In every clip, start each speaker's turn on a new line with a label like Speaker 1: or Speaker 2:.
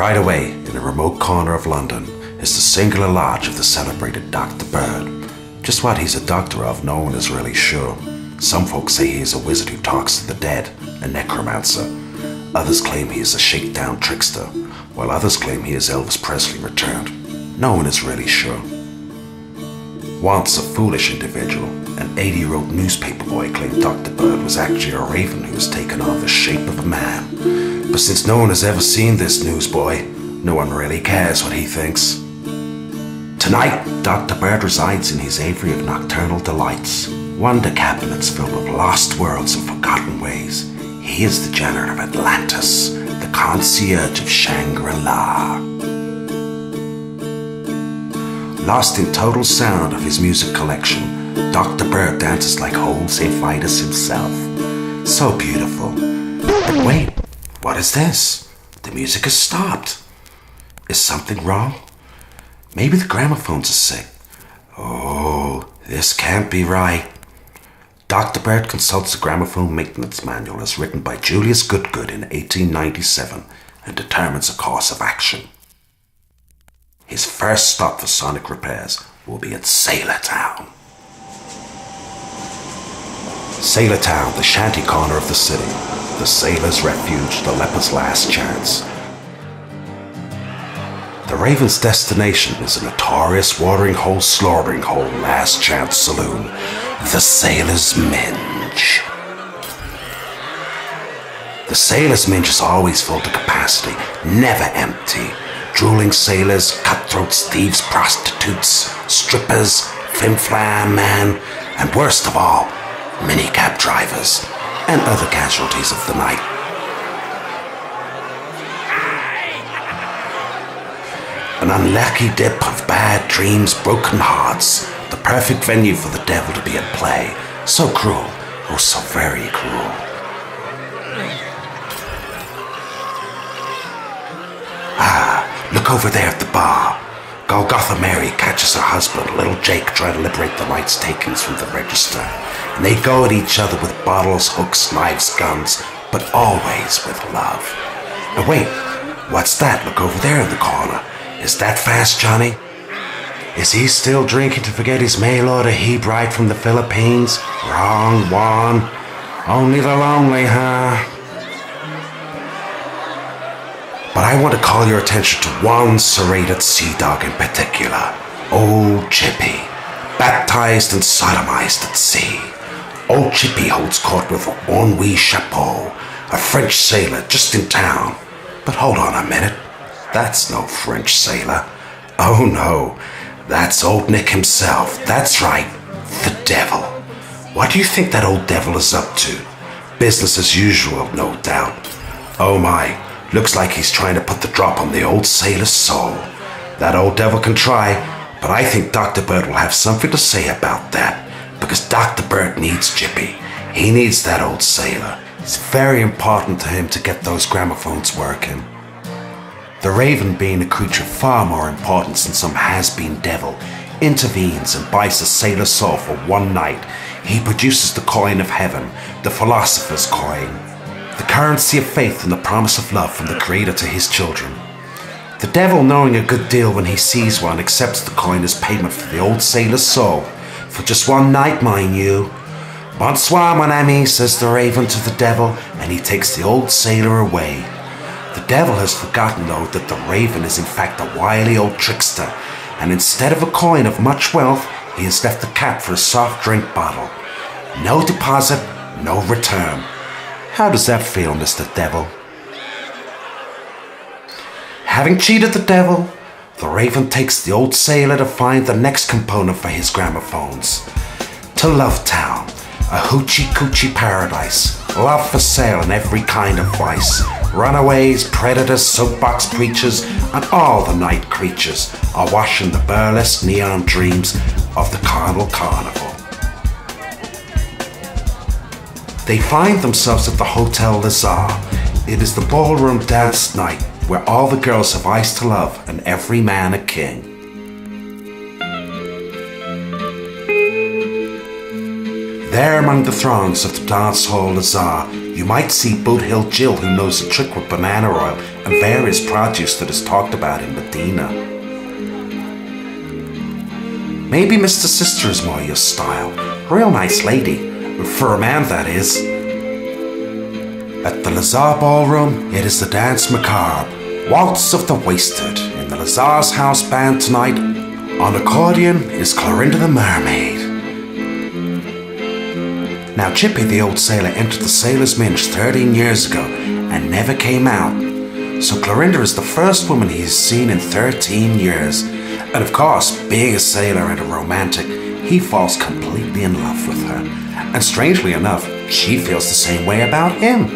Speaker 1: Right away, in a remote corner of London, is the singular lodge of the celebrated Dr. Bird. Just what he's a doctor of, no one is really sure. Some folks say he is a wizard who talks to the dead, a necromancer. Others claim he is a shakedown trickster, while others claim he is Elvis Presley returned. No one is really sure. Once a foolish individual, an 80-year-old newspaper boy claimed Dr. Bird was actually a raven who has taken on the shape of a man. But since no one has ever seen this newsboy, no one really cares what he thinks. Tonight, Dr. Bird resides in his aviary of nocturnal delights, wonder cabinets filled with lost worlds and forgotten ways. He is the janitor of Atlantis, the concierge of Shangri-La. Lost in total sound of his music collection, Dr. Bird dances like old St. Vitus himself. So beautiful. But wait, what is this? The music has stopped. Is something wrong? Maybe the gramophones are sick. Oh, this can't be right. Dr. Bird consults the gramophone maintenance manual as written by Julius Goodgood in 1897 and determines a course of action. His first stop for sonic repairs will be at Sailor Town. Sailor Town, the shanty corner of the city, the sailor's refuge, the leper's last chance. The Raven's destination is a notorious watering hole, slaughtering hole, last chance saloon, the Sailor's Minge. The Sailor's Minge is always full to capacity, never empty. Drooling sailors, cutthroats, thieves, prostitutes, strippers, flim-flam man, and worst of all, minicab drivers and other casualties of the night. An unlucky dip of bad dreams, broken hearts, the perfect venue for the devil to be at play. So cruel, oh so very cruel. Look over there at the bar. Golgotha Mary catches her husband, little Jake, trying to liberate the night's takings from the register. And they go at each other with bottles, hooks, knives, guns, but always with love. And wait, what's that? Look over there in the corner. Is that Fast Johnny? Is he still drinking to forget his mail order he-bride from the Philippines? Wrong one. Only the lonely, huh? But I want to call your attention to one serrated sea dog in particular. Old Chippy, baptized and sodomized at sea. Old Chippy holds court with Henri Chapeau, a French sailor just in town. But hold on a minute, that's no French sailor. Oh no, that's old Nick himself. That's right, the devil. What do you think that old devil is up to? Business as usual, no doubt. Oh my. Looks like he's trying to put the drop on the old sailor's soul. That old devil can try, but I think Dr. Bird will have something to say about that, because Dr. Bird needs Chippy. He needs that old sailor. It's very important to him to get those gramophones working. The Raven, being a creature far more important than some has-been devil, intervenes and buys the sailor's soul for one night. He produces the coin of heaven, the philosopher's coin. The currency of faith and the promise of love from the Creator to his children. The devil, knowing a good deal when he sees one, accepts the coin as payment for the old sailor's soul. For just one night, mind you. Bonsoir, mon ami, says the Raven to the devil, and he takes the old sailor away. The devil has forgotten, though, that the Raven is in fact a wily old trickster, and instead of a coin of much wealth, he has left a cap for a soft drink bottle. No deposit, no return. How does that feel, Mr. Devil? Having cheated the devil, the Raven takes the old sailor to find the next component for his gramophones. To Love Town, a hoochie-coochie paradise, love for sale in every kind of vice. Runaways, predators, soapbox preachers, and all the night creatures are washing the burlesque neon dreams of the carnal carnival. They find themselves at the Hotel Lazar. It is the ballroom dance night where all the girls have eyes to love and every man a king. There among the throngs of the dance hall Lazar You might see Boot Hill Jill, who knows a trick with banana oil and various produce that is talked about in Medina. Maybe Mr. Sister is more your style. Real nice lady. For a man, that is. At the Lazar Ballroom, it is the dance macabre. Waltz of the Wasted. In the Lazar's house band tonight, on accordion is Clorinda the Mermaid. Now Chippy the old sailor entered the Sailor's Minge 13 years ago and never came out. So Clorinda is the first woman he has seen in 13 years. And of course, being a sailor and a romantic, he falls completely in love with her. And strangely enough, she feels the same way about him.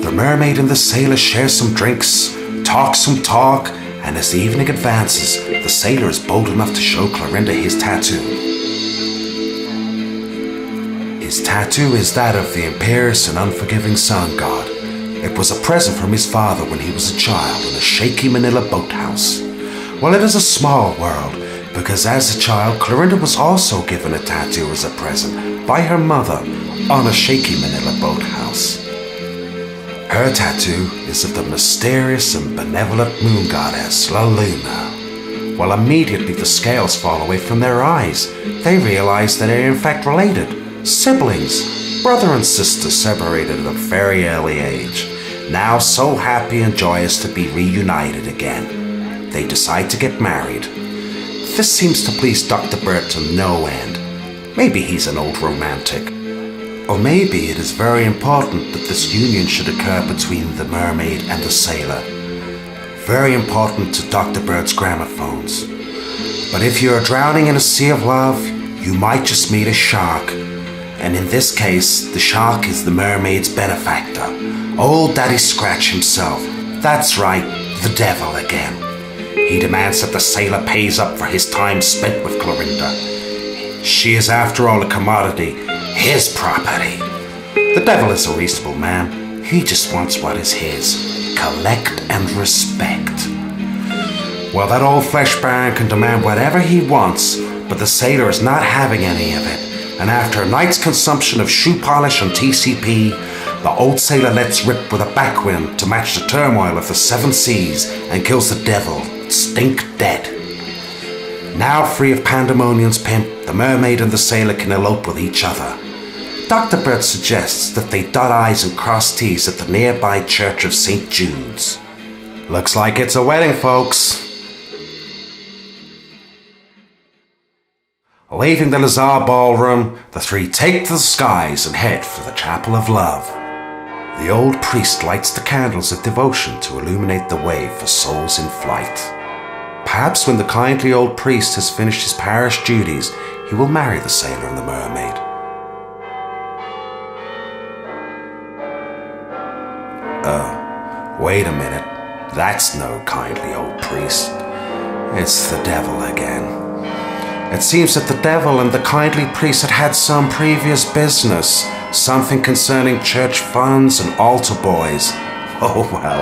Speaker 1: The mermaid and the sailor share some drinks, talk some talk, and as the evening advances, the sailor is bold enough to show Clorinda his tattoo. His tattoo is that of the imperious and unforgiving sun god. It was a present from his father when he was a child in a shaky Manila boathouse. Well, it is a small world, because as a child, Clorinda was also given a tattoo as a present by her mother on a shaky Manila boathouse. Her tattoo is of the mysterious and benevolent moon goddess, La Luna. Well, immediately the scales fall away from their eyes. They realize that they are in fact related, siblings, brother and sister separated at a very early age, now so happy and joyous to be reunited again. They decide to get married. This seems to please Dr. Bird to no end. Maybe he's an old romantic. Or maybe it is very important that this union should occur between the mermaid and the sailor. Very important to Dr. Bird's gramophones. But if you are drowning in a sea of love, you might just meet a shark. And in this case, the shark is the mermaid's benefactor. Old Daddy Scratch himself. That's right, the devil again. He demands that the sailor pays up for his time spent with Clorinda. She is after all a commodity, his property. The devil is a reasonable man. He just wants what is his. Collect and respect. Well, that old flesh baron can demand whatever he wants, but the sailor is not having any of it. And after a night's consumption of shoe polish and TCP, the old sailor lets rip with a backwind to match the turmoil of the seven seas and kills the devil, stink dead. Now free of Pandemonium's pimp, the mermaid and the sailor can elope with each other. Dr. Bird suggests that they dot I's and cross T's at the nearby Church of St. Jude's. Looks like it's a wedding, folks. Leaving the Lazar Ballroom, the three take to the skies and head for the Chapel of Love. The old priest lights the candles of devotion to illuminate the way for souls in flight. Perhaps when the kindly old priest has finished his parish duties, he will marry the sailor and the mermaid. Wait a minute. That's no kindly old priest. It's the devil again. It seems that the devil and the kindly priest had some previous business, something concerning church funds and altar boys. Oh well.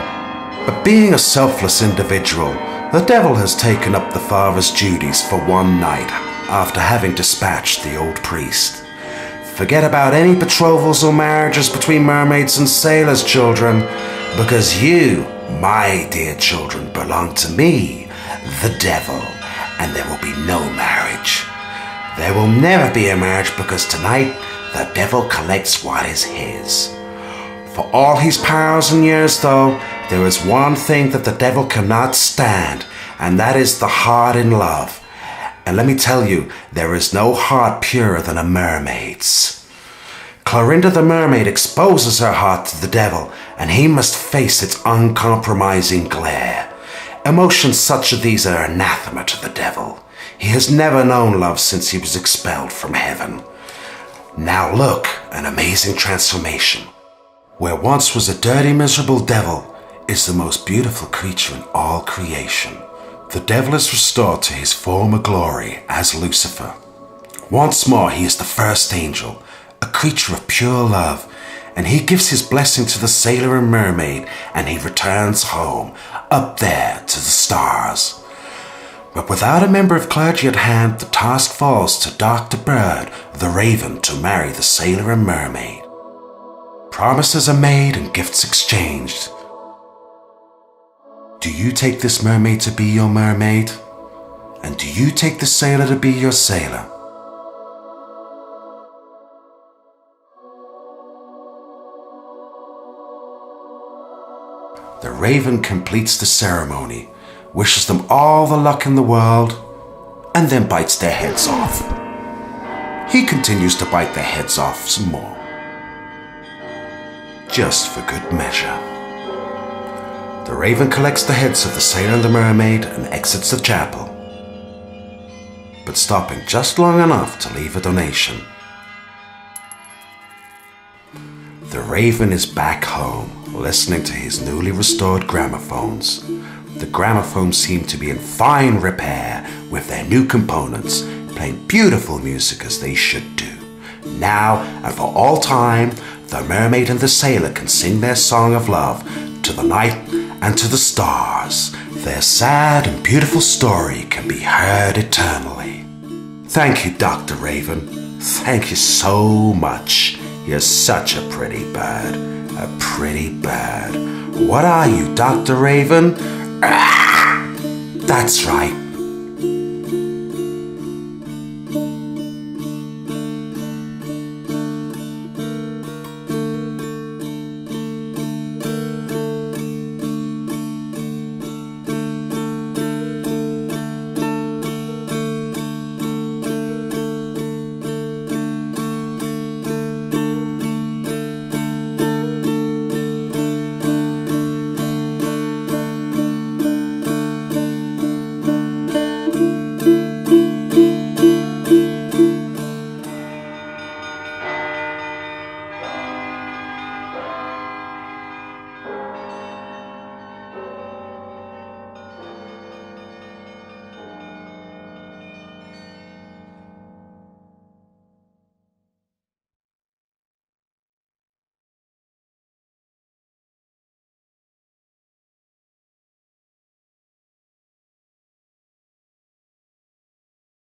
Speaker 1: But being a selfless individual, the devil has taken up the father's duties for one night after having dispatched the old priest. Forget about any betrothals or marriages between mermaids and sailors, children, because you, my dear children, belong to me, the devil, and there will be no marriage. There will never be a marriage because tonight the devil collects what is his. For all his powers and years, though, there is one thing that the devil cannot stand, and that is the heart in love. And let me tell you, there is no heart purer than a mermaid's. Clorinda the mermaid exposes her heart to the devil, and he must face its uncompromising glare. Emotions such as these are anathema to the devil. He has never known love since he was expelled from heaven. Now look, an amazing transformation. Where once was a dirty, miserable devil, is the most beautiful creature in all creation. The devil is restored to his former glory as Lucifer. Once more he is the first angel, a creature of pure love, and he gives his blessing to the sailor and mermaid, and he returns home, up there to the stars. But without a member of clergy at hand, the task falls to Dr. Bird, the Raven, to marry the sailor and mermaid. Promises are made and gifts exchanged. Do you take this mermaid to be your mermaid? And do you take the sailor to be your sailor? The raven completes the ceremony, wishes them all the luck in the world, and then bites their heads off. He continues to bite their heads off some more, just for good measure. The raven collects the heads of the sailor and the mermaid and exits the chapel, but stopping just long enough to leave a donation. The raven is back home, listening to his newly restored gramophones. The gramophones seem to be in fine repair with their new components, playing beautiful music as they should do. Now and for all time, the mermaid and the sailor can sing their song of love to the night and to the stars. Their sad and beautiful story can be heard eternally. Thank you, Dr. Raven. Thank you so much. You're such a pretty bird. A pretty bird. What are you, Dr. Raven? That's right.